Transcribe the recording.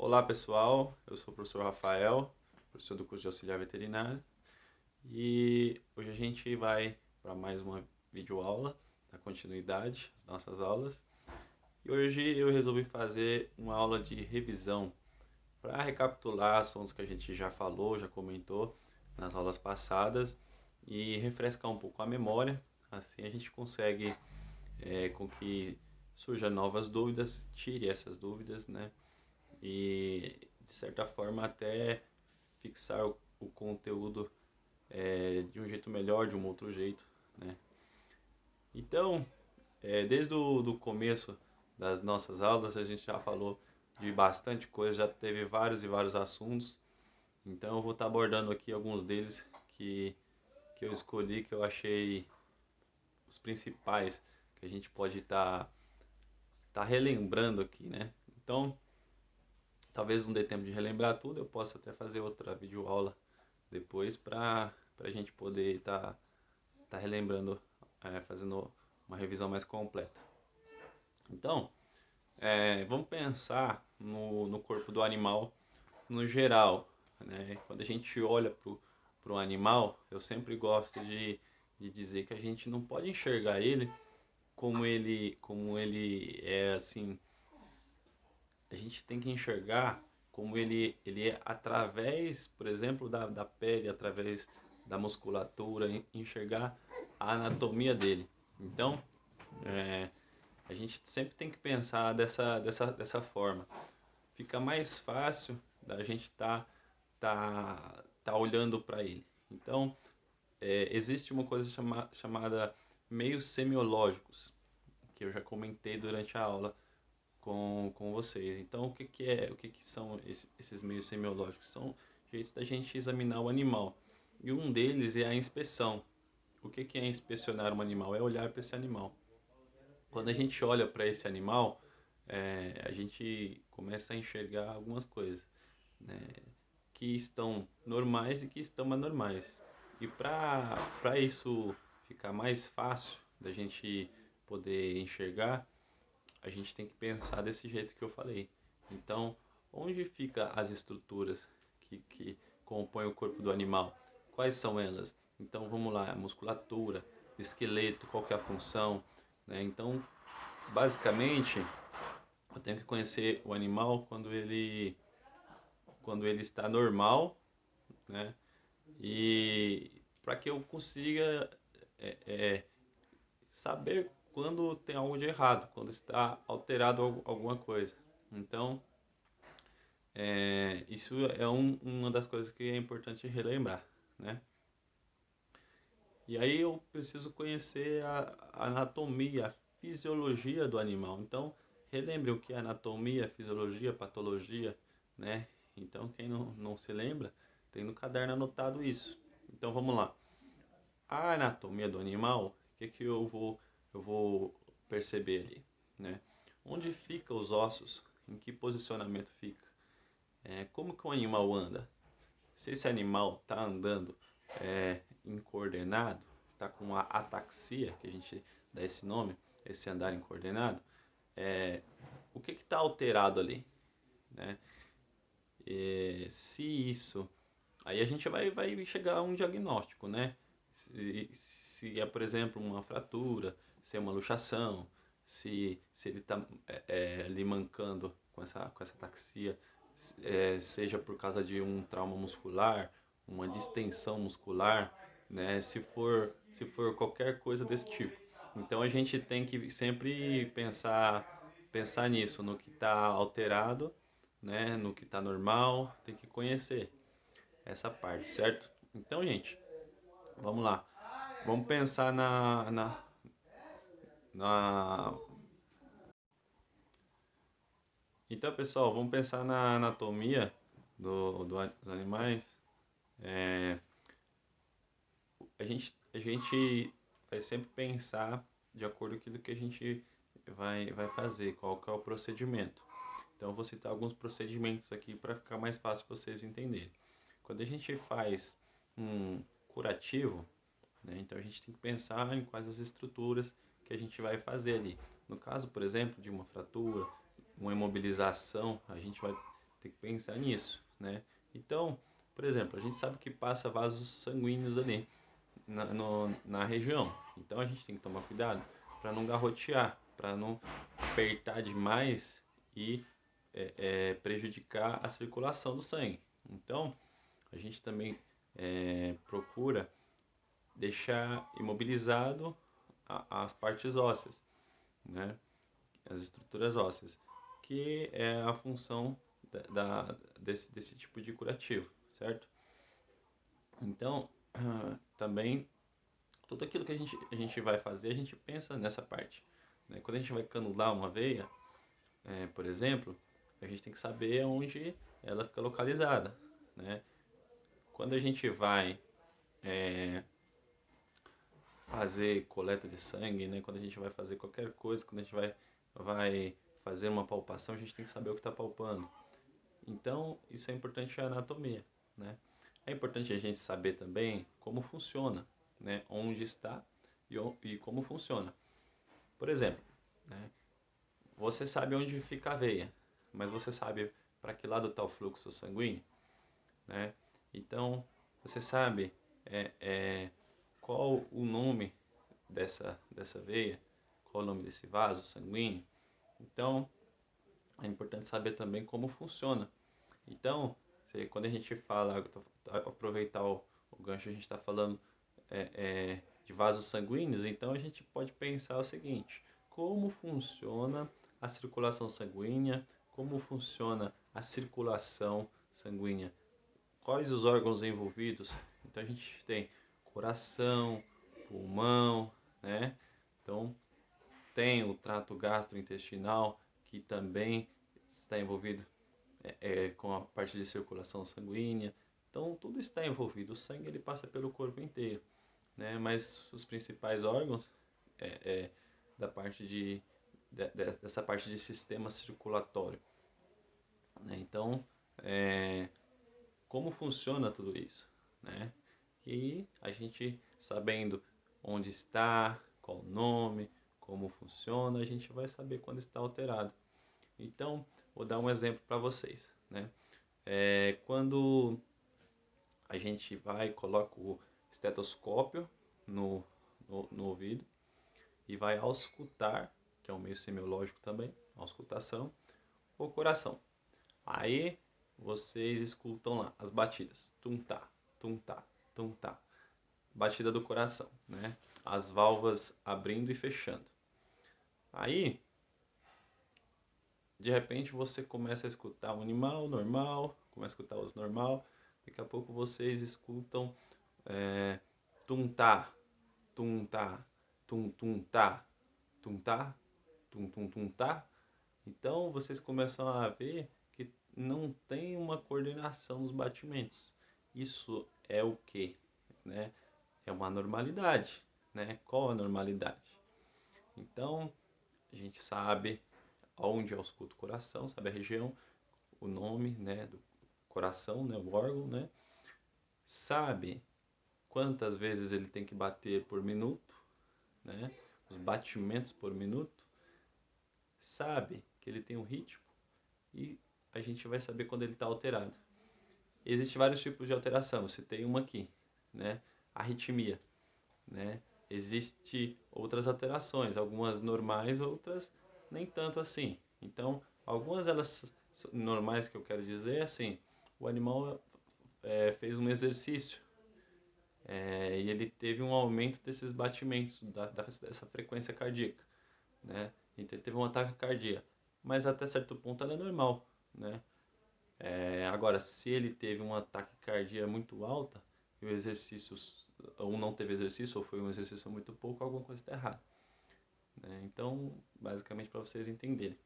Olá pessoal, eu sou o professor Rafael, professor do curso de auxiliar veterinário, e hoje a gente vai para mais uma videoaula, da continuidade das nossas aulas. E hoje eu resolvi fazer uma aula de revisão para recapitular assuntos que a gente já falou, já comentou nas aulas passadas e refrescar um pouco a memória. Assim a gente consegue com que surjam novas dúvidas, tire essas dúvidas, né? E de certa forma até fixar o conteúdo de um jeito melhor, de um outro jeito, né? Então, desde o do começo das nossas aulas a gente já falou de bastante coisa, já teve vários e vários assuntos. Então eu vou estar abordando aqui alguns deles que, que eu escolhi, que eu achei os principais que a gente pode tá relembrando aqui, né? Então, talvez não dê tempo de relembrar tudo, eu posso até fazer outra videoaula depois para a gente poder tá relembrando, fazendo uma revisão mais completa. Então, vamos pensar no corpo do animal no geral, né? Quando a gente olha para o animal, eu sempre gosto de dizer que a gente não pode enxergar ele como ele é assim. A gente tem que enxergar como ele é através, por exemplo, da pele, através da musculatura, enxergar a anatomia dele. Então, é, a gente sempre tem que pensar dessa forma. Fica mais fácil da gente tá olhando para ele. Então, existe uma coisa chamada meios semiológicos, que eu já comentei durante a aula com vocês. Então, o que são esses meios semiológicos? São jeitos da gente examinar o animal. E um deles é a inspeção. O que é inspecionar um animal? É olhar para esse animal. Quando a gente olha para esse animal, a gente começa a enxergar algumas coisas, né, que estão normais e que estão anormais. E para isso ficar mais fácil da gente poder enxergar, a gente tem que pensar desse jeito que eu falei. Então, onde ficam as estruturas que compõem o corpo do animal? Quais são elas? Então, vamos lá, a musculatura, o esqueleto, qual que é a função, né? Então, basicamente, eu tenho que conhecer o animal quando ele está normal, né? E para que eu consiga é, é, saber quando tem algo de errado, quando está alterado alguma coisa. Então, isso é uma das coisas que é importante relembrar, né? E aí eu preciso conhecer a anatomia, a fisiologia do animal. Então, relembre o que é anatomia, fisiologia, patologia, né? Então, quem não se lembra, tem no caderno anotado isso. Então, vamos lá. A anatomia do animal, o que eu vou perceber ali, né? Onde ficam os ossos? Em que posicionamento fica? Como que o animal anda? Se esse animal está andando incoordenado, está com a ataxia, que a gente dá esse nome, esse andar incoordenado, o que está alterado ali, né? Se isso, aí a gente vai chegar a um diagnóstico, né? Se é, por exemplo, uma fratura, se é uma luxação, se ele está ali mancando com essa ataxia, seja por causa de um trauma muscular, uma distensão muscular, né? Se for qualquer coisa desse tipo. Então a gente tem que sempre pensar nisso, no que está alterado, né? No que está normal, tem que conhecer essa parte, certo? Então, gente, vamos lá. Vamos pensar na... Então, pessoal, vamos pensar na anatomia dos animais. É, a gente vai sempre pensar de acordo com aquilo que a gente vai fazer, qual que é o procedimento. Então, eu vou citar alguns procedimentos aqui para ficar mais fácil vocês entenderem. Quando a gente faz um curativo, né, então a gente tem que pensar em quais as estruturas que a gente vai fazer ali. No caso, por exemplo, de uma fratura, uma imobilização, a gente vai Tem que pensar nisso, né? Então, por exemplo, a gente sabe que passa vasos sanguíneos ali na região. Então a gente tem que tomar cuidado para não garrotear, para não apertar demais e prejudicar a circulação do sangue. Então a gente também procura deixar imobilizado as partes ósseas, né? As estruturas ósseas, que é a função desse tipo de curativo, certo? Então, também, tudo aquilo que a gente vai fazer, a gente pensa nessa parte, né? Quando a gente vai canular uma veia, por exemplo, a gente tem que saber onde ela fica localizada, né? Quando a gente vai fazer coleta de sangue, né? Quando a gente vai fazer qualquer coisa, quando a gente vai fazer uma palpação, a gente tem que saber o que está palpando. Então, isso é importante a anatomia, né? É importante a gente saber também como funciona, né? Onde está e como funciona. Por exemplo, né? Você sabe onde fica a veia, mas você sabe para que lado está o fluxo sanguíneo, né? Então, você sabe qual o nome dessa veia, qual o nome desse vaso sanguíneo. Então, é importante saber também como funciona. Então, quando a gente fala, aproveitar o gancho, a gente está falando de vasos sanguíneos, então a gente pode pensar o seguinte: como funciona a circulação sanguínea, como funciona a circulação sanguínea, quais os órgãos envolvidos. Então a gente tem coração, pulmão, né? Então tem o trato gastrointestinal, que também está envolvido com a parte de circulação sanguínea. Então tudo está envolvido. O sangue ele passa pelo corpo inteiro, né? Mas os principais órgãos da parte dessa parte de sistema circulatório, né? Então, como funciona tudo isso, né? E a gente sabendo onde está, qual o nome, como funciona, a gente vai saber quando está alterado. Então, vou dar um exemplo para vocês, né? Quando a gente vai, coloca o estetoscópio no ouvido e vai auscultar, que é um meio semiológico também, auscultação, o coração. Aí vocês escutam lá as batidas, tum-tá, tum-tá, tum-tá, batida do coração, né? As válvulas abrindo e fechando. Aí, de repente, você começa a escutar um animal normal, começa a escutar os normal, daqui a pouco vocês escutam tum-tá, tum-tá, tum-tum-tá, tum-tá, tum-tum-tum-tá. Então, vocês começam a ver que não tem uma coordenação nos batimentos. Isso é o quê? Né? É uma anormalidade, né? Qual a normalidade? Então, a gente sabe onde ausculta o coração, sabe a região, o nome, né, do coração, né, o órgão, né? Sabe quantas vezes ele tem que bater por minuto, né? Os batimentos por minuto. Sabe que ele tem um ritmo e a gente vai saber quando ele está alterado. Existem vários tipos de alteração, você tem uma aqui, né? Arritmia, né? Existem outras alterações, algumas normais, outras nem tanto assim. Então, algumas delas normais que eu quero dizer é assim, o animal fez um exercício e ele teve um aumento desses batimentos, dessa frequência cardíaca, né? Então ele teve um ataque cardíaco, mas até certo ponto ela é normal, né? Agora, se ele teve um ataque cardíaco muito alta e o exercício, ou não teve exercício, ou foi um exercício muito pouco, alguma coisa está errada, né? Então, basicamente para vocês entenderem.